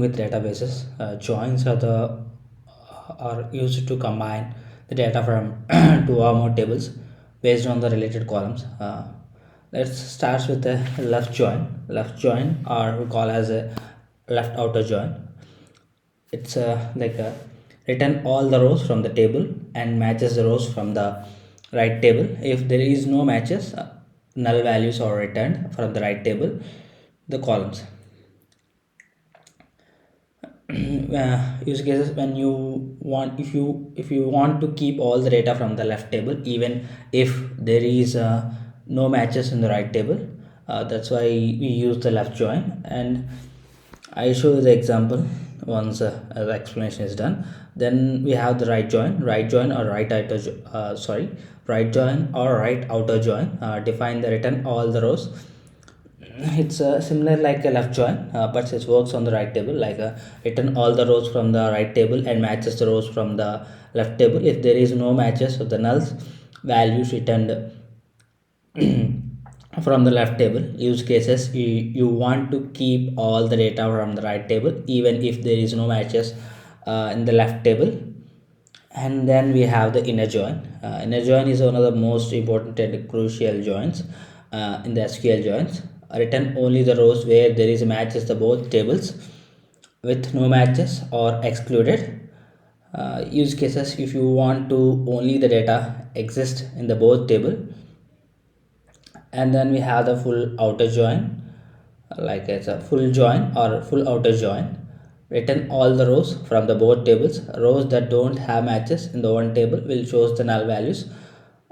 With databases, joins are used to combine the data from two or more tables based on the related columns. Let's start with the left join. Left join, or we call as a left outer join. It's like a return all the rows from the table and matches the rows from the right table. If there is no matches, null values are returned from the right table, the columns. Use cases when you want, if you want to keep all the data from the left table even if there is no matches in the right table. That's why we use the left join, and I show you the example once the explanation is done. Then we have the right join or right join or right outer join. Define the return all the rows. It's similar like a left join, but it works on the right table, like return all the rows from the right table and matches the rows from the left table. If there is no matches of the nulls, values returned from the left table. Use cases, you want to keep all the data from the right table even if there is no matches in the left table. And then we have the inner join. Inner join is one of the most important and crucial joins in the SQL joins. Return only the rows where there is matches the both tables. With no matches or excluded. Use cases, if you want to only the data exist in the both table. And then we have the full outer join, like it's a full join or full outer join. Return all the rows from the both tables. Rows that don't have matches in the one table will shows the null values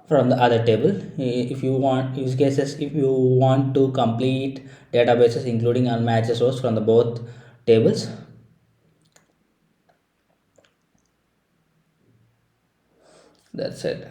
from the other table. If you want, use cases, if you want to complete databases including unmatched rows from the both tables. That's it.